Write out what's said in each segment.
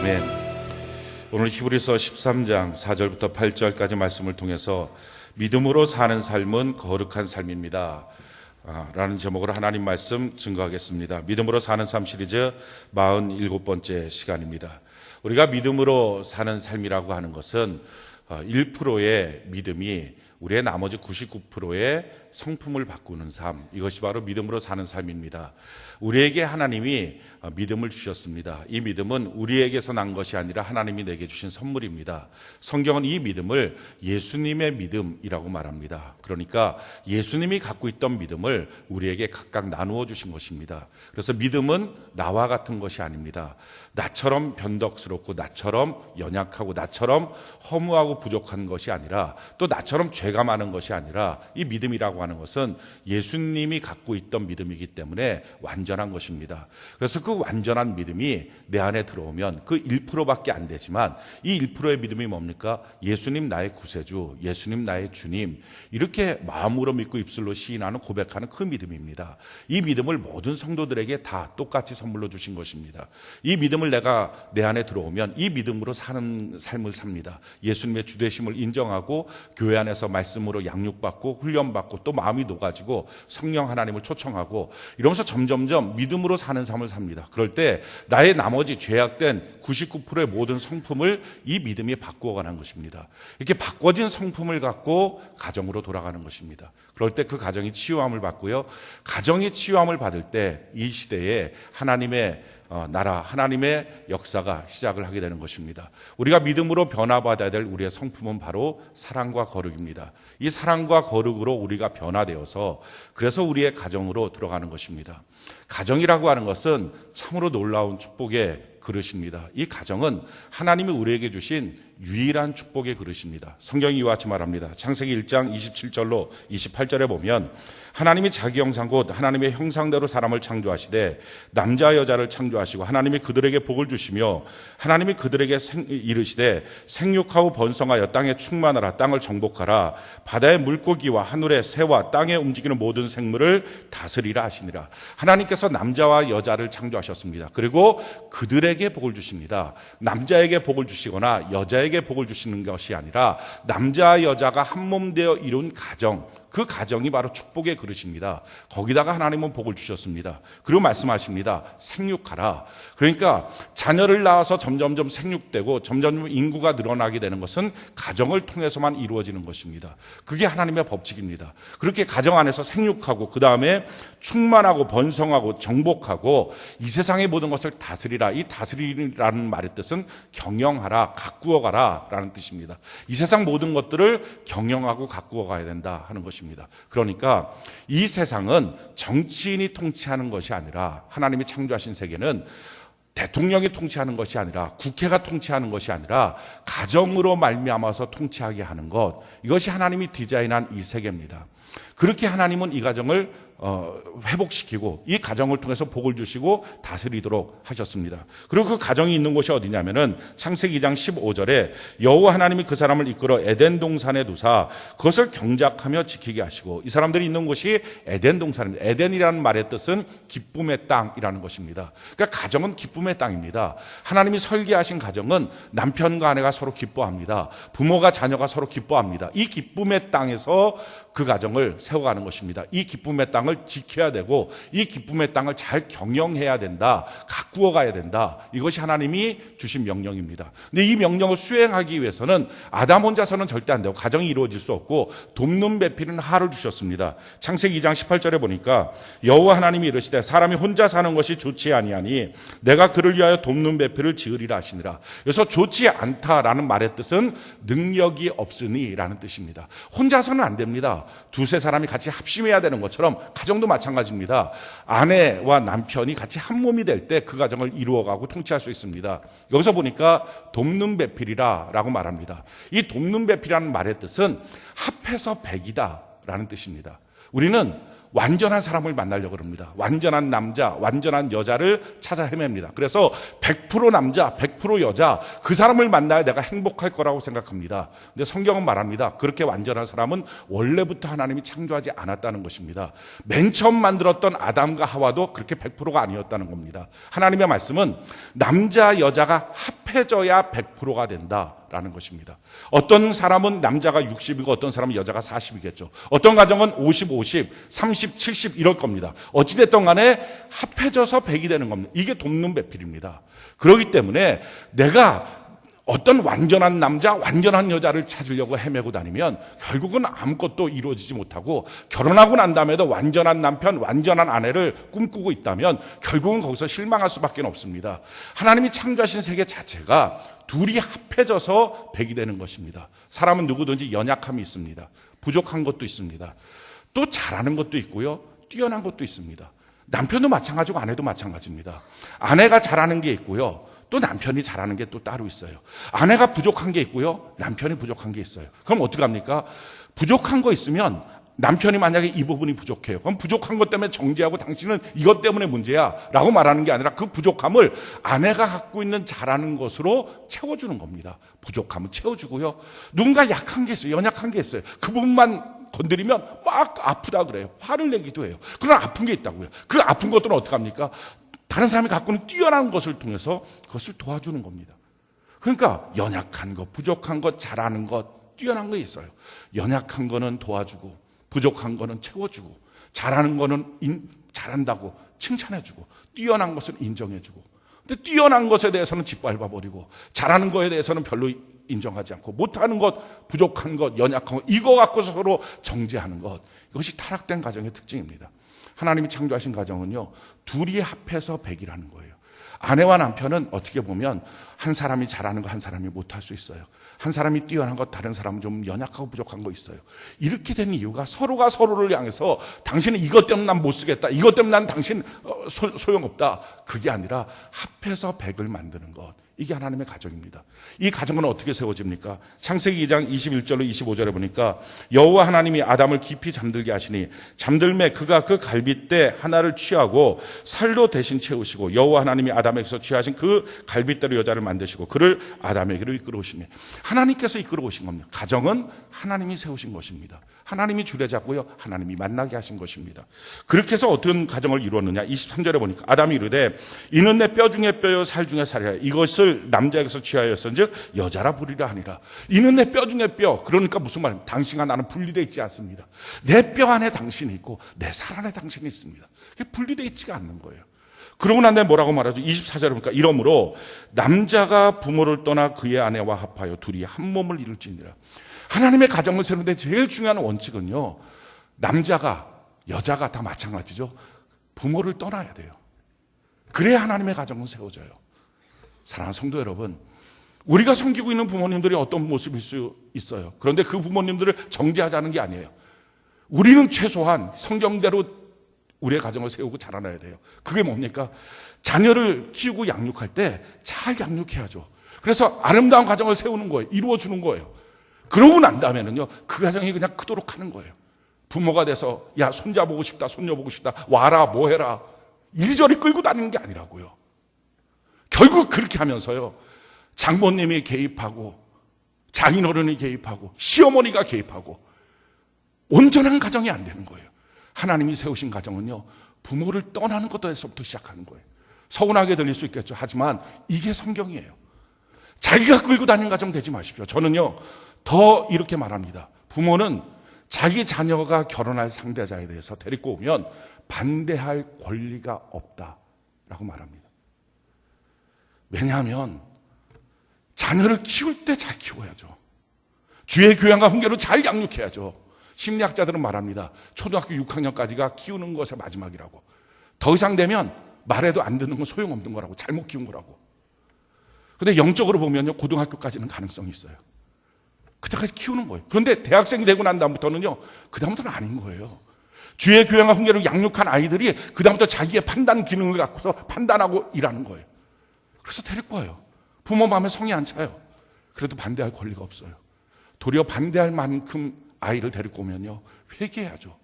아멘. 오늘 히브리서 13장 4절부터 8절까지 말씀을 통해서 믿음으로 사는 삶은 거룩한 삶입니다 라는 제목으로 하나님 말씀 증거하겠습니다. 믿음으로 사는 삶 시리즈 47번째 시간입니다. 우리가 믿음으로 사는 삶이라고 하는 것은 1%의 믿음이 우리의 나머지 99%의 성품을 바꾸는 삶, 이것이 바로 믿음으로 사는 삶입니다. 우리에게 하나님이 믿음을 주셨습니다. 이 믿음은 우리에게서 난 것이 아니라 하나님이 내게 주신 선물입니다. 성경은 이 믿음을 예수님의 믿음이라고 말합니다. 그러니까 예수님이 갖고 있던 믿음을 우리에게 각각 나누어 주신 것입니다. 그래서 믿음은 나와 같은 것이 아닙니다. 나처럼 변덕스럽고 나처럼 연약하고 나처럼 허무하고 부족한 것이 아니라 또 나처럼 죄가 많은 것이 아니라 이 믿음이라고 하는 것은 예수님이 갖고 있던 믿음이기 때문에 완전한 것입니다. 그래서 그 완전한 믿음이 내 안에 들어오면 그 1%밖에 안 되지만 이 1%의 믿음이 뭡니까? 예수님 나의 구세주, 예수님 나의 주님, 이렇게 마음으로 믿고 입술로 시인하는 고백하는 그 믿음입니다. 이 믿음을 모든 성도들에게 다 똑같이 선물로 주신 것입니다. 이 믿음을 내가 내 안에 들어오면 이 믿음으로 사는 삶을 삽니다. 예수님의 주되심을 인정하고 교회 안에서 말씀으로 양육받고 훈련받고 또 마음이 녹아지고 성령 하나님을 초청하고 이러면서 점점점 믿음으로 사는 삶을 삽니다. 그럴 때 나의 나머지 죄악된 99%의 모든 성품을 이 믿음이 바꾸어가는 것입니다. 이렇게 바꿔진 성품을 갖고 가정으로 돌아가는 것입니다. 그럴 때 그 가정이 치유함을 받고요. 가정이 치유함을 받을 때 이 시대에 하나님의 나라, 하나님의 역사가 시작을 하게 되는 것입니다. 우리가 믿음으로 변화받아야 될 우리의 성품은 바로 사랑과 거룩입니다. 이 사랑과 거룩으로 우리가 변화되어서 그래서 우리의 가정으로 들어가는 것입니다. 가정이라고 하는 것은 참으로 놀라운 축복의 그릇입니다. 이 가정은 하나님이 우리에게 주신 유일한 축복의 그릇입니다. 성경이 이와 같이 말합니다. 창세기 1장 27절로 28절에 보면 하나님이 자기 형상 곧 하나님의 형상대로 사람을 창조하시되 남자 여자를 창조하시고 하나님이 그들에게 복을 주시며 하나님이 그들에게 이르시되 생육하고 번성하여 땅에 충만하라 땅을 정복하라 바다의 물고기와 하늘의 새와 땅에 움직이는 모든 생물을 다스리라 하시니라. 하나님께서 남자와 여자를 창조하셨습니다. 그리고 그들에게 복을 주십니다. 남자에게 복을 주시거나 여자에게 복을 주시는 것이 아니라 남자와 여자가 한 몸 되어 이룬 가정, 그 가정이 바로 축복의 그릇입니다. 거기다가 하나님은 복을 주셨습니다. 그리고 말씀하십니다. 생육하라. 그러니까 자녀를 낳아서 점점점 생육되고 점점 인구가 늘어나게 되는 것은 가정을 통해서만 이루어지는 것입니다. 그게 하나님의 법칙입니다. 그렇게 가정 안에서 생육하고 그 다음에 충만하고 번성하고 정복하고 이 세상의 모든 것을 다스리라. 이 다스리라는 말의 뜻은 경영하라, 가꾸어가라 라는 뜻입니다. 이 세상 모든 것들을 경영하고 가꾸어가야 된다 하는 것입니다. 그러니까 이 세상은 정치인이 통치하는 것이 아니라 하나님이 창조하신 세계는 대통령이 통치하는 것이 아니라 국회가 통치하는 것이 아니라 가정으로 말미암아서 통치하게 하는 것, 이것이 하나님이 디자인한 이 세계입니다. 그렇게 하나님은 이 가정을 회복시키고 이 가정을 통해서 복을 주시고 다스리도록 하셨습니다. 그리고 그 가정이 있는 곳이 어디냐면은 창세기 2장 15절에 여호와 하나님이 그 사람을 이끌어 에덴 동산에 두사 그것을 경작하며 지키게 하시고, 이 사람들이 있는 곳이 에덴 동산입니다. 에덴이라는 말의 뜻은 기쁨의 땅이라는 것입니다. 그러니까 가정은 기쁨의 땅입니다. 하나님이 설계하신 가정은 남편과 아내가 서로 기뻐합니다. 부모가 자녀가 서로 기뻐합니다. 이 기쁨의 땅에서 그 가정을 세워가는 것입니다. 이 기쁨의 땅을 지켜야 되고 이 기쁨의 땅을 잘 경영해야 된다, 가꾸어 가야 된다. 이것이 하나님이 주신 명령입니다. 근데 이 명령을 수행하기 위해서는 아담 혼자서는 절대 안 되고 가정이 이루어질 수 없고 돕는 배필은 하를 주셨습니다. 창세기 2장 18절에 보니까 여호와 하나님이 이르시되 사람이 혼자 사는 것이 좋지 아니하니 내가 그를 위하여 돕는 배필을 지으리라 하시니라. 그래서 좋지 않다라는 말의 뜻은 능력이 없으니 라는 뜻입니다. 혼자서는 안 됩니다. 두세 사람이 같이 합심해야 되는 것처럼 가정도 마찬가지입니다. 아내와 남편이 같이 한 몸이 될 때 그 가정을 이루어가고 통치할 수 있습니다. 여기서 보니까 돕는 배필이라 라고 말합니다. 이 돕는 배필이라는 말의 뜻은 합해서 100이다 라는 뜻입니다. 우리는 완전한 사람을 만나려고 합니다. 완전한 남자, 완전한 여자를 찾아 헤맵니다. 그래서 100% 남자, 100% 여자, 그 사람을 만나야 내가 행복할 거라고 생각합니다. 근데 성경은 말합니다. 그렇게 완전한 사람은 원래부터 하나님이 창조하지 않았다는 것입니다. 맨 처음 만들었던 아담과 하와도 그렇게 100%가 아니었다는 겁니다. 하나님의 말씀은 남자, 여자가 합해져야 100%가 된다라는 것입니다. 어떤 사람은 남자가 60이고 어떤 사람은 여자가 40이겠죠. 어떤 가정은 50, 50, 30, 70 이럴 겁니다. 어찌됐든 간에 합해져서 100이 되는 겁니다. 이게 돕는 배필입니다. 그렇기 때문에 내가 어떤 완전한 남자, 완전한 여자를 찾으려고 헤매고 다니면 결국은 아무것도 이루어지지 못하고, 결혼하고 난 다음에도 완전한 남편, 완전한 아내를 꿈꾸고 있다면 결국은 거기서 실망할 수밖에 없습니다. 하나님이 창조하신 세계 자체가 둘이 합해져서 100이 되는 것입니다. 사람은 누구든지 연약함이 있습니다. 부족한 것도 있습니다. 또 잘하는 것도 있고요, 뛰어난 것도 있습니다. 남편도 마찬가지고 아내도 마찬가지입니다. 아내가 잘하는 게 있고요, 또 남편이 잘하는 게 또 따로 있어요. 아내가 부족한 게 있고요, 남편이 부족한 게 있어요. 그럼 어떻게 합니까? 부족한 거 있으면 남편이 만약에 이 부분이 부족해요. 그럼 부족한 것 때문에 정죄하고 당신은 이것 때문에 문제야 라고 말하는 게 아니라 그 부족함을 아내가 갖고 있는 잘하는 것으로 채워주는 겁니다. 부족함을 채워주고요, 누군가 약한 게 있어요, 연약한 게 있어요. 그 부분만 건드리면 막 아프다 그래요. 화를 내기도 해요. 그런 아픈 게 있다고요. 그 아픈 것들은 어떻게 합니까? 다른 사람이 갖고 있는 뛰어난 것을 통해서 그것을 도와주는 겁니다. 그러니까 연약한 것, 부족한 것, 잘하는 것, 뛰어난 거 있어요. 연약한 거는 도와주고, 부족한 거는 채워주고, 잘하는 거는 잘한다고 칭찬해주고, 뛰어난 것은 인정해주고. 근데 뛰어난 것에 대해서는 짓밟아버리고, 잘하는 거에 대해서는 별로 인정하지 않고, 못하는 것, 부족한 것, 연약한 것, 이거 갖고서 서로 정죄하는 것, 이것이 타락된 가정의 특징입니다. 하나님이 창조하신 가정은요, 둘이 합해서 100이라는 거예요. 아내와 남편은 어떻게 보면 한 사람이 잘하는 거 한 사람이 못할 수 있어요. 한 사람이 뛰어난 것, 다른 사람은 좀 연약하고 부족한 거 있어요. 이렇게 된 이유가 서로가 서로를 향해서 당신은 이것 때문에 난 못 쓰겠다, 이것 때문에 난 당신 소용없다, 그게 아니라 합해서 100을 만드는 것, 이게 하나님의 가정입니다. 이 가정은 어떻게 세워집니까? 창세기 2장 21절로 25절에 보니까 여호와 하나님이 아담을 깊이 잠들게 하시니 잠들매 그가 그 갈빗대 하나를 취하고 살로 대신 채우시고, 여호와 하나님이 아담에게서 취하신 그 갈빗대로 여자를 만드시고 그를 아담에게로 이끌어 오시니, 하나님께서 이끌어 오신 겁니다. 가정은 하나님이 세우신 것입니다. 하나님이 주례잡고요, 하나님이 만나게 하신 것입니다. 그렇게 해서 어떤 가정을 이루었느냐? 23절에 보니까 아담이 이르되 이는 내 뼈 중에 뼈요 살 중에 살이라, 이것을 남자에게서 취하였은즉 여자라 부리라 하니라. 이는 내 뼈 중에 뼈, 그러니까 무슨 말입니까? 당신과 나는 분리되어 있지 않습니다. 내 뼈 안에 당신이 있고 내 살 안에 당신이 있습니다. 그게 분리되어 있지가 않는 거예요. 그러고 난 다음에 뭐라고 말하죠? 24절에 보니까 이러므로 남자가 부모를 떠나 그의 아내와 합하여 둘이 한 몸을 이룰지니라. 하나님의 가정을 세우는데 제일 중요한 원칙은요, 남자가 여자가 다 마찬가지죠, 부모를 떠나야 돼요. 그래야 하나님의 가정은 세워져요. 사랑하는 성도 여러분, 우리가 섬기고 있는 부모님들이 어떤 모습일 수 있어요. 그런데 그 부모님들을 정죄하자는 게 아니에요. 우리는 최소한 성경대로 우리의 가정을 세우고 자라나야 돼요. 그게 뭡니까? 자녀를 키우고 양육할 때 잘 양육해야죠. 그래서 아름다운 가정을 세우는 거예요. 이루어주는 거예요. 그러고 난 다음에는요, 그 가정이 그냥 크도록 하는 거예요. 부모가 돼서 야, 손자 보고 싶다, 손녀 보고 싶다, 와라, 뭐 해라, 이리저리 끌고 다니는 게 아니라고요. 결국 그렇게 하면서요, 장모님이 개입하고 장인어른이 개입하고 시어머니가 개입하고 온전한 가정이 안 되는 거예요. 하나님이 세우신 가정은요, 부모를 떠나는 것에서부터 시작하는 거예요. 서운하게 들릴 수 있겠죠. 하지만 이게 성경이에요. 자기가 끌고 다니는 가정 되지 마십시오. 저는요, 더 이렇게 말합니다. 부모는 자기 자녀가 결혼할 상대자에 대해서 데리고 오면 반대할 권리가 없다라고 말합니다. 왜냐하면 자녀를 키울 때 잘 키워야죠. 주의 교양과 훈계로 잘 양육해야죠. 심리학자들은 말합니다. 초등학교 6학년까지가 키우는 것의 마지막이라고. 더 이상 되면 말해도 안 듣는 건 소용없는 거라고, 잘못 키운 거라고. 그런데 영적으로 보면요, 고등학교까지는 가능성이 있어요. 그때까지 키우는 거예요. 그런데 대학생이 되고 난 다음부터는요, 그 다음부터는 아닌 거예요. 주의 교양과 훈계로 양육한 아이들이 그 다음부터 자기의 판단 기능을 갖고서 판단하고 일하는 거예요. 그래서 데리고 와요. 부모 마음에 성이 안 차요. 그래도 반대할 권리가 없어요. 도리어 반대할 만큼 아이를 데리고 오면요, 회개해야죠.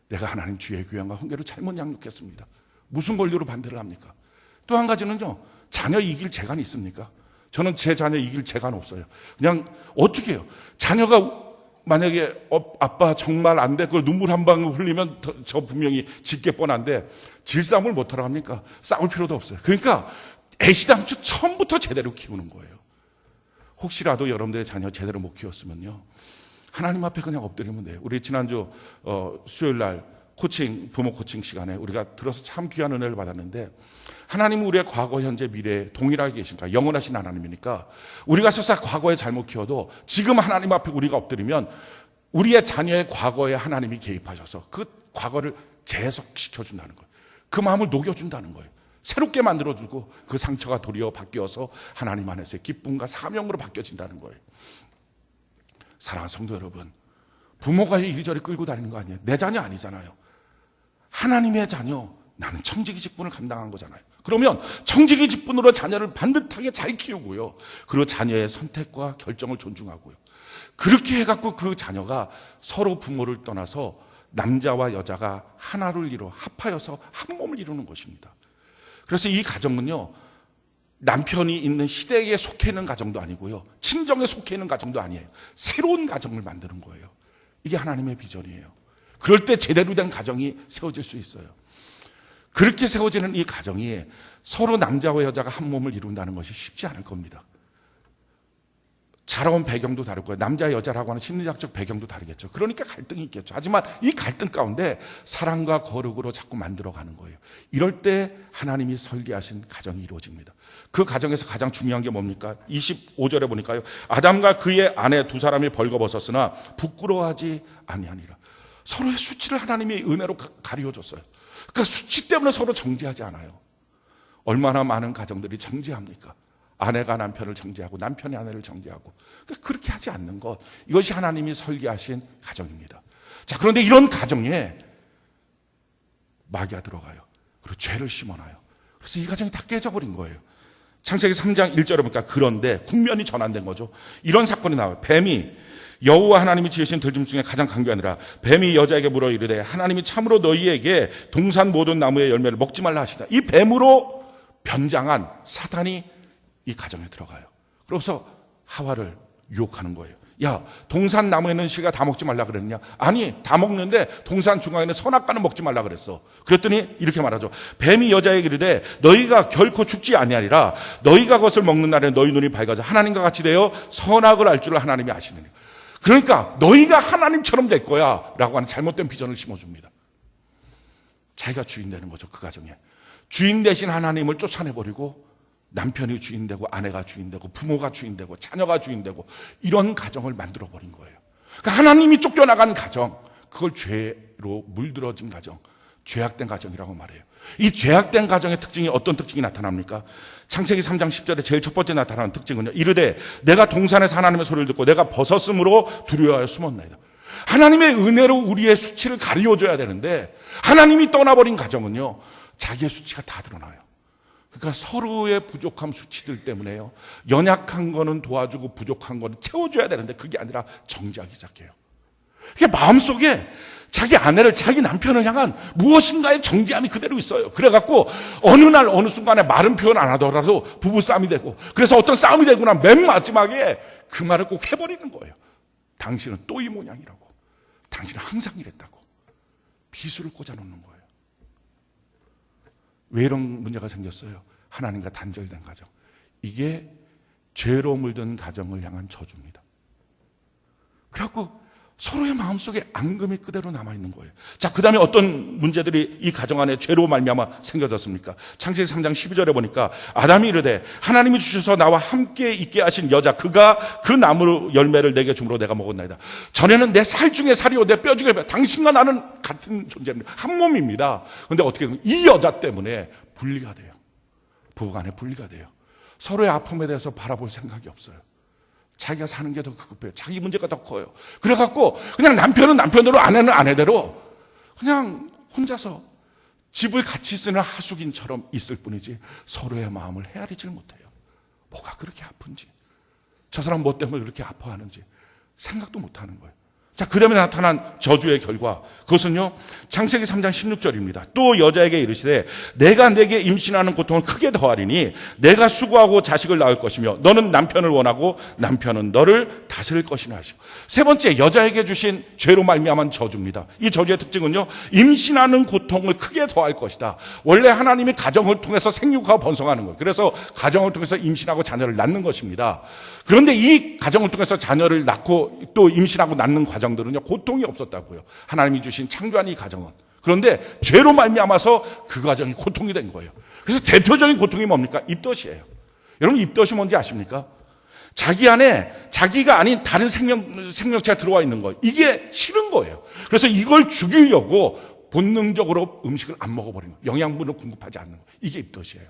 내가 하나님 주의 교양과 훈계로 잘못 양육했습니다. 무슨 권리로 반대를 합니까? 또 한 가지는요, 자녀 이길 재간이 있습니까? 저는 제 자녀 이길 재간 없어요. 그냥 어떻게 해요? 자녀가 만약에 아빠 정말 안 돼, 그걸 눈물 한 방울 흘리면 저 분명히 짖게 뻔한데 질싸움을 못하러 합니까? 싸울 필요도 없어요. 그러니까 애시당초 처음부터 제대로 키우는 거예요. 혹시라도 여러분들의 자녀 제대로 못 키웠으면요, 하나님 앞에 그냥 엎드리면 돼요. 우리 지난주 수요일 날 부모 코칭 시간에 우리가 들어서 참 귀한 은혜를 받았는데, 하나님은 우리의 과거, 현재, 미래에 동일하게 계신가? 영원하신 하나님이니까 우리가 설사 과거에 잘못 키워도 지금 하나님 앞에 우리가 엎드리면 우리의 자녀의 과거에 하나님이 개입하셔서 그 과거를 재해석시켜준다는 거예요. 그 마음을 녹여준다는 거예요. 새롭게 만들어주고 그 상처가 도리어 바뀌어서 하나님 안에서의 기쁨과 사명으로 바뀌어진다는 거예요. 사랑하는 성도 여러분, 부모가 이리저리 끌고 다니는 거 아니에요. 내 자녀 아니잖아요. 하나님의 자녀, 나는 청지기 직분을 감당한 거잖아요. 그러면 청지기 직분으로 자녀를 반듯하게 잘 키우고요, 그리고 자녀의 선택과 결정을 존중하고요, 그렇게 해갖고 그 자녀가 서로 부모를 떠나서 남자와 여자가 하나를 이루어 합하여서 한 몸을 이루는 것입니다. 그래서 이 가정은요, 남편이 있는 시대에 속해 있는 가정도 아니고요, 친정에 속해 있는 가정도 아니에요. 새로운 가정을 만드는 거예요. 이게 하나님의 비전이에요. 그럴 때 제대로 된 가정이 세워질 수 있어요. 그렇게 세워지는 이 가정이 서로 남자와 여자가 한 몸을 이룬다는 것이 쉽지 않을 겁니다. 자라온 배경도 다를 거예요. 남자 여자라고 하는 심리학적 배경도 다르겠죠. 그러니까 갈등이 있겠죠. 하지만 이 갈등 가운데 사랑과 거룩으로 자꾸 만들어가는 거예요. 이럴 때 하나님이 설계하신 가정이 이루어집니다. 그 가정에서 가장 중요한 게 뭡니까? 25절에 보니까요, 아담과 그의 아내 두 사람이 벌거벗었으나 부끄러워하지 아니하니라. 서로의 수치를 하나님이 은혜로 가리워줬어요. 그러니까 수치 때문에 서로 정죄하지 않아요. 얼마나 많은 가정들이 정죄합니까? 아내가 남편을 정죄하고 남편이 아내를 정죄하고. 그러니까 그렇게 하지 않는 것, 이것이 하나님이 설계하신 가정입니다. 자, 그런데 이런 가정에 마귀가 들어가요. 그리고 죄를 심어놔요. 그래서 이 가정이 다 깨져버린 거예요. 창세기 3장 1절에 보니까 그런데 국면이 전환된 거죠. 이런 사건이 나와요. 뱀이, 여호와 하나님이 지으신 들짐 중에 가장 강교하니라. 뱀이 여자에게 물어 이르되 하나님이 참으로 너희에게 동산 모든 나무의 열매를 먹지 말라 하시다. 이 뱀으로 변장한 사탄이 이 가정에 들어가요. 그래서 하와를 유혹하는 거예요. 야, 동산 나무에는 실과 다 먹지 말라 그랬냐? 아니, 다 먹는데 동산 중앙에는 선악과는 먹지 말라 그랬어. 그랬더니 이렇게 말하죠. 뱀이 여자에게 이르되 너희가 결코 죽지 아니하리라. 너희가 그것을 먹는 날에 너희 눈이 밝아져 하나님과 같이 되어 선악을 알 줄을 하나님이 아시느니. 그러니까 너희가 하나님처럼 될 거야 라고 하는 잘못된 비전을 심어줍니다. 자기가 주인 되는 거죠. 그 가정에 주인 대신 하나님을 쫓아내버리고 남편이 주인되고 아내가 주인되고 부모가 주인되고 자녀가 주인되고 이런 가정을 만들어버린 거예요. 그러니까 하나님이 쫓겨나간 가정, 그걸 죄로 물들어진 가정, 죄악된 가정이라고 말해요. 이 죄악된 가정의 특징이 어떤 특징이 나타납니까? 창세기 3장 10절에 제일 첫 번째 나타나는 특징은요, 이르되 내가 동산에서 하나님의 소리를 듣고 내가 벗었으므로 두려워하여 숨었나이다. 하나님의 은혜로 우리의 수치를 가리워줘야 되는데 하나님이 떠나버린 가정은요, 자기의 수치가 다 드러나요. 그러니까 서로의 부족함 수치들 때문에요, 연약한 거는 도와주고 부족한 거는 채워줘야 되는데 그게 아니라 정죄하기 시작해요. 이게 마음속에 자기 아내를, 자기 남편을 향한 무엇인가의 정죄함이 그대로 있어요. 그래갖고 어느 날 어느 순간에 말은 표현 안 하더라도 부부싸움이 되고, 그래서 어떤 싸움이 되고 나면 맨 마지막에 그 말을 꼭 해버리는 거예요. 당신은 또 이 모양이라고, 당신은 항상 이랬다고 비수를 꽂아놓는 거예요. 왜 이런 문제가 생겼어요? 하나님과 단절된 가정. 이게 죄로 물든 가정을 향한 저주입니다. 그래갖고 서로의 마음속에 앙금이 그대로 남아있는 거예요. 자, 그 다음에 어떤 문제들이 이 가정 안에 죄로 말미암아 생겨졌습니까? 창세기 3장 12절에 보니까 아담이 이르되 하나님이 주셔서 나와 함께 있게 하신 여자, 그가 그 나무 열매를 내게 주므로 내가 먹었나이다. 전에는 내 살 중에 살이요 내 뼈 중에 뼈, 당신과 나는 같은 존재입니다. 한 몸입니다. 그런데 어떻게 보면 이 여자 때문에 분리가 돼요. 부부간에 분리가 돼요. 서로의 아픔에 대해서 바라볼 생각이 없어요. 자기가 사는 게 더 급해요. 자기 문제가 더 커요. 그래갖고 그냥 남편은 남편대로 아내는 아내대로 그냥 혼자서 집을 같이 쓰는 하숙인처럼 있을 뿐이지 서로의 마음을 헤아리질 못해요. 뭐가 그렇게 아픈지, 저 사람 뭐 때문에 그렇게 아파하는지 생각도 못하는 거예요. 자, 그 다음에 나타난 저주의 결과, 그것은요, 창세기 3장 16절입니다. 또 여자에게 이르시되 내가 내게 임신하는 고통을 크게 더하리니 내가 수고하고 자식을 낳을 것이며 너는 남편을 원하고 남편은 너를 다스릴 것이나 하시고. 세 번째, 여자에게 주신 죄로 말미암은 저주입니다. 이 저주의 특징은요, 임신하는 고통을 크게 더할 것이다. 원래 하나님이 가정을 통해서 생육하고 번성하는 거예요. 그래서 가정을 통해서 임신하고 자녀를 낳는 것입니다. 그런데 이 가정을 통해서 자녀를 낳고 또 임신하고 낳는 과정들은요, 고통이 없었다고요. 하나님이 주신 창조한 이 가정은. 그런데 죄로 말미암아서 그 가정이 고통이 된 거예요. 그래서 대표적인 고통이 뭡니까? 입덧이에요. 여러분, 입덧이 뭔지 아십니까? 자기 안에 자기가 아닌 다른 생명체가 들어와 있는 거예요. 이게 싫은 거예요. 그래서 이걸 죽이려고 본능적으로 음식을 안 먹어버리는 거예요. 영양분을 공급하지 않는 거예요. 이게 입덧이에요.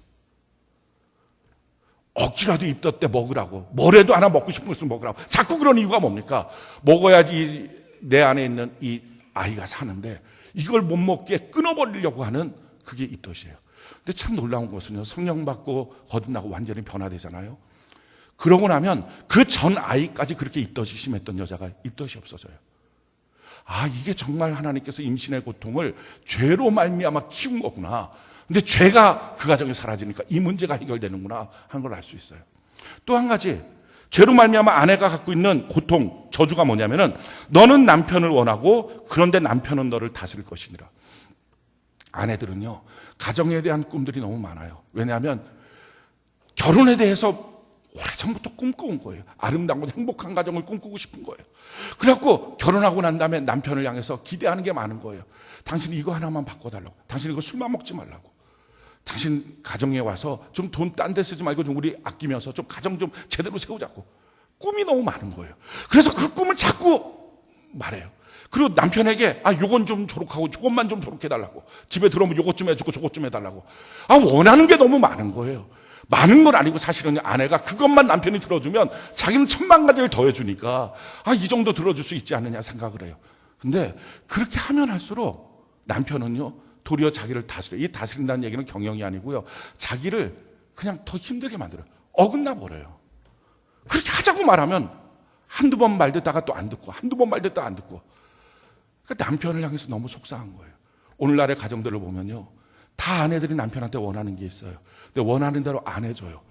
억지라도 입덧 때 먹으라고, 뭐라도 하나 먹고 싶은 것을 먹으라고 자꾸 그런 이유가 뭡니까? 먹어야지 내 안에 있는 이 아이가 사는데 이걸 못 먹게 끊어버리려고 하는 그게 입덧이에요. 근데 참 놀라운 것은요, 성령 받고 거듭나고 완전히 변화되잖아요. 그러고 나면 그 전 아이까지 그렇게 입덧이 심했던 여자가 입덧이 없어져요. 아, 이게 정말 하나님께서 임신의 고통을 죄로 말미암아 키운 거구나. 근데 죄가 그 가정에 사라지니까 이 문제가 해결되는구나 하는 걸 알 수 있어요. 또 한 가지, 죄로 말미암아 아내가 갖고 있는 고통, 저주가 뭐냐면은 너는 남편을 원하고 그런데 남편은 너를 다스릴 것이니라. 아내들은요, 가정에 대한 꿈들이 너무 많아요. 왜냐하면 결혼에 대해서 오래전부터 꿈꿔온 거예요. 아름다운 행복한 가정을 꿈꾸고 싶은 거예요. 그래갖고 결혼하고 난 다음에 남편을 향해서 기대하는 게 많은 거예요. 당신 이거 하나만 바꿔달라고. 당신 이거 술만 먹지 말라고. 당신 가정에 와서 좀 돈 딴 데 쓰지 말고 좀 우리 아끼면서 좀 가정 좀 제대로 세우자고. 꿈이 너무 많은 거예요. 그래서 그 꿈을 자꾸 말해요. 그리고 남편에게 요건 좀 조록하고 저것만 좀 조록해달라고. 집에 들어오면 요것 좀 해주고 저것 좀 해달라고. 원하는 게 너무 많은 거예요. 많은 건 아니고 사실은 아내가 그것만 남편이 들어주면 자기는 천만 가지를 더해주니까 이 정도 들어줄 수 있지 않느냐 생각을 해요. 근데 그렇게 하면 할수록 남편은요, 도리어 자기를 다스려요. 이 다스린다는 얘기는 경영이 아니고요, 자기를 그냥 더 힘들게 만들어요. 어긋나 버려요. 그렇게 하자고 말하면 한두 번 말 듣다가 또 안 듣고, 한두 번 말 듣다가 안 듣고. 그러니까 남편을 향해서 너무 속상한 거예요. 오늘날의 가정들을 보면요, 다 아내들이 남편한테 원하는 게 있어요. 근데 원하는 대로 안 해줘요.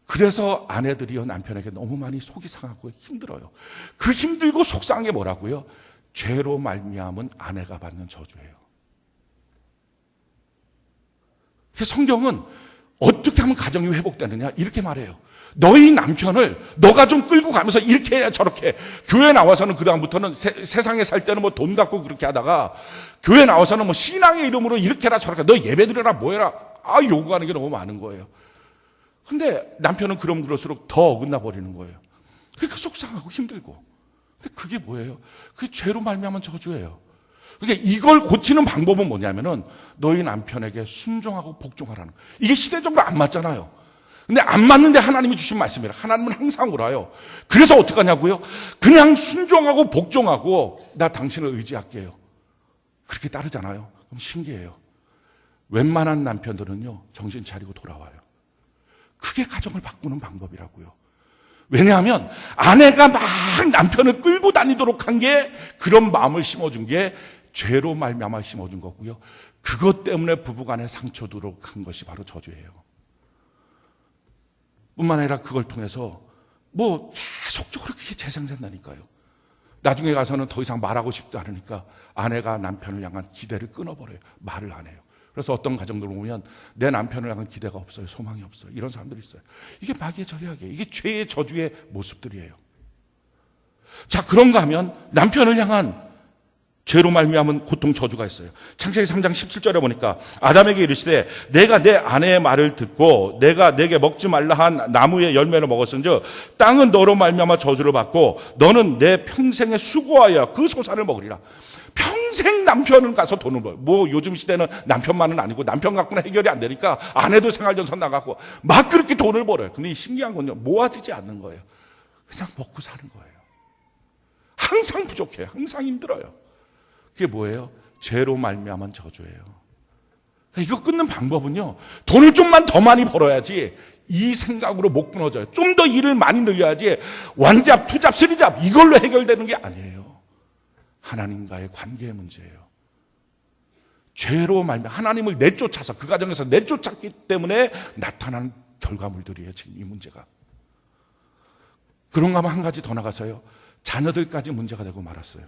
그래서 아내들이요, 남편에게 너무 많이 속이 상하고 힘들어요. 그 힘들고 속상한 게 뭐라고요? 죄로 말미암은 아내가 받는 저주예요. 성경은 어떻게 하면 가정이 회복되느냐 이렇게 말해요. 너희 남편을 너가 좀 끌고 가면서 이렇게 해야 저렇게. 교회 나와서는 그 다음부터는 세상에 살 때는 뭐 돈 갖고 그렇게 하다가 교회 나와서는 뭐 신앙의 이름으로 이렇게 해라 저렇게, 너 예배 드려라 뭐 해라, 요구하는 게 너무 많은 거예요. 근데 남편은 그럼 그럴수록 더 어긋나 버리는 거예요. 그러니까 속상하고 힘들고. 근데 그게 뭐예요? 그게 죄로 말미암은 저주예요. 그러니까 이걸 고치는 방법은 뭐냐면은 너희 남편에게 순종하고 복종하라는 거예요. 이게 시대적으로 안 맞잖아요. 근데 안 맞는데 하나님이 주신 말씀이라. 하나님은 항상 옳아요. 그래서 어떡하냐고요? 그냥 순종하고 복종하고 나 당신을 의지할게요. 그렇게 따르잖아요. 그럼 신기해요. 웬만한 남편들은요, 정신 차리고 돌아와요. 그게 가정을 바꾸는 방법이라고요. 왜냐하면 아내가 막 남편을 끌고 다니도록 한 게, 그런 마음을 심어준 게 죄로 말미암아 심어준 거고요. 그것 때문에 부부간에 상처도록 한 것이 바로 저주예요. 뿐만 아니라 그걸 통해서 뭐 계속적으로 그게 재생된다니까요. 나중에 가서는 더 이상 말하고 싶지 않으니까 아내가 남편을 향한 기대를 끊어버려요. 말을 안 해요. 그래서 어떤 가정들 보면 내 남편을 향한 기대가 없어요. 소망이 없어요. 이런 사람들이 있어요. 이게 마귀의 절약이에요. 이게 죄의 저주의 모습들이에요. 자, 그런가 하면 남편을 향한 죄로 말미암은 고통 저주가 있어요. 창세기 3장 17절에 보니까 아담에게 이르시되 내가 내 아내의 말을 듣고 내가 내게 먹지 말라 한 나무의 열매를 먹었은즉 땅은 너로 말미암아 저주를 받고 너는 내 평생에 수고하여 그 소산을 먹으리라. 평생 남편은 가서 돈을 벌어요. 뭐 요즘 시대는 남편만은 아니고 남편 갖고는 해결이 안 되니까 아내도 생활전선 나가고 막 그렇게 돈을 벌어요. 근데 이 신기한 건요, 모아지지 않는 거예요. 그냥 먹고 사는 거예요. 항상 부족해요. 항상 힘들어요. 그게 뭐예요? 죄로 말미암은 저주예요. 이거 끊는 방법은요, 돈을 좀만 더 많이 벌어야지 이 생각으로 못 끊어져요. 좀 더 일을 많이 늘려야지 원잡, 투잡, 쓰리잡 이걸로 해결되는 게 아니에요. 하나님과의 관계의 문제예요. 죄로 말미암아 하나님을 내쫓아서 그 가정에서 내쫓았기 때문에 나타난 결과물들이에요. 지금 이 문제가. 그런가 하면 한 가지 더 나가서요. 자녀들까지 문제가 되고 말았어요.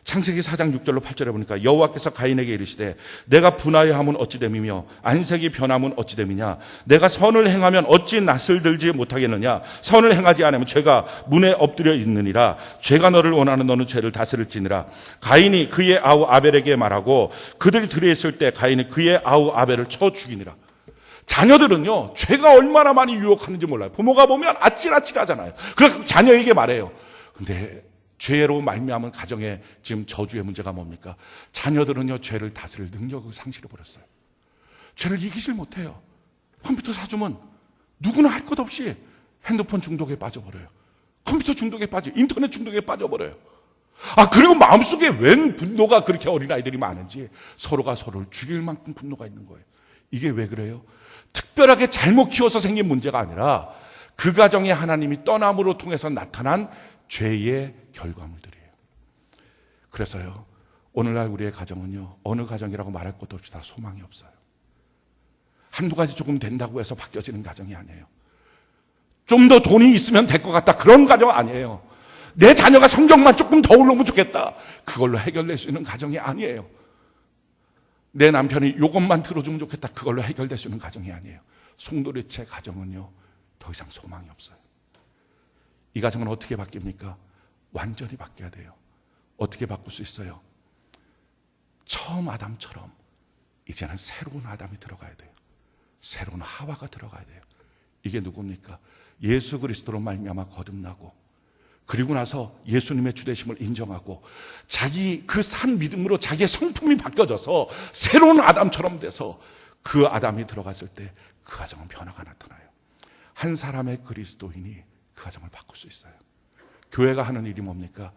창세기 4장 6절로 8절에 보니까 여호와께서 가인에게 이르시되 내가 분하여 함은 어찌 됨이며 안색이 변함은 어찌 됨이냐. 내가 선을 행하면 어찌 낯을 들지 못하겠느냐. 선을 행하지 않으면 죄가 문에 엎드려 있느니라. 죄가 너를 원하는 너는 죄를 다스릴지니라. 가인이 그의 아우 아벨에게 말하고 그들이 들어있을 때 가인이 그의 아우 아벨을 쳐 죽이니라. 자녀들은요, 죄가 얼마나 많이 유혹하는지 몰라요. 부모가 보면 아찔아찔하잖아요. 그래서 자녀에게 말해요. 근데 죄로 말미암은 가정에 지금 저주의 문제가 뭡니까? 자녀들은요, 죄를 다스릴 능력을 상실해버렸어요. 죄를 이기질 못해요. 컴퓨터 사주면 누구나 할 것 없이 핸드폰 중독에 빠져버려요. 컴퓨터 중독에 빠져, 인터넷 중독에 빠져버려요. 그리고 마음속에 웬 분노가 그렇게 어린아이들이 많은지 서로가 서로를 죽일 만큼 분노가 있는 거예요. 이게 왜 그래요? 특별하게 잘못 키워서 생긴 문제가 아니라 그 가정에 하나님이 떠남으로 통해서 나타난 죄의 결과물들이에요. 그래서요, 오늘날 우리의 가정은요, 어느 가정이라고 말할 것도 없이 다 소망이 없어요. 한두 가지 조금 된다고 해서 바뀌어지는 가정이 아니에요. 좀 더 돈이 있으면 될 것 같다, 그런 가정 아니에요. 내 자녀가 성경만 조금 더 올라오면 좋겠다, 그걸로 해결될 수 있는 가정이 아니에요. 내 남편이 이것만 들어주면 좋겠다, 그걸로 해결될 수 있는 가정이 아니에요. 송도리체 가정은요, 더 이상 소망이 없어요. 이 가정은 어떻게 바뀝니까? 완전히 바뀌어야 돼요. 어떻게 바꿀 수 있어요? 처음 아담처럼 이제는 새로운 아담이 들어가야 돼요. 새로운 하와가 들어가야 돼요. 이게 누굽니까? 예수 그리스도로 말미암아 거듭나고, 그리고 나서 예수님의 주되심을 인정하고 자기 그 산 믿음으로 자기의 성품이 바뀌어져서 새로운 아담처럼 돼서 그 아담이 들어갔을 때 그 가정은 변화가 나타나요. 한 사람의 그리스도인이 그 가정을 바꿀 수 있어요. 교회가 하는 일이 뭡니까?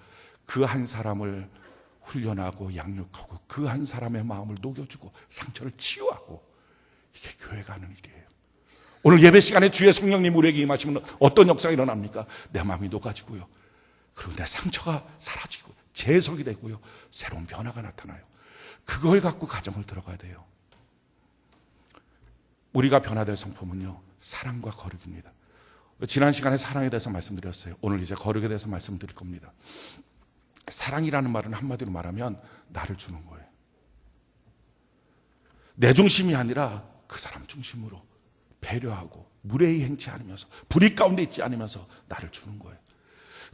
그 한 사람을 훈련하고 양육하고 그 한 사람의 마음을 녹여주고 상처를 치유하고, 이게 교회가 하는 일이에요. 오늘 예배 시간에 주의 성령님 우리에게 임하시면 어떤 역사가 일어납니까? 내 마음이 녹아지고요, 그리고 내 상처가 사라지고 재석이 되고요, 새로운 변화가 나타나요. 그걸 갖고 가정을 들어가야 돼요. 우리가 변화될 성품은요, 사랑과 거룩입니다. 지난 시간에 사랑에 대해서 말씀드렸어요. 오늘 이제 거룩에 대해서 말씀드릴 겁니다. 사랑이라는 말은 한마디로 말하면 나를 주는 거예요. 내 중심이 아니라 그 사람 중심으로 배려하고 무례히 행치 않으면서 불의 가운데 있지 않으면서 나를 주는 거예요.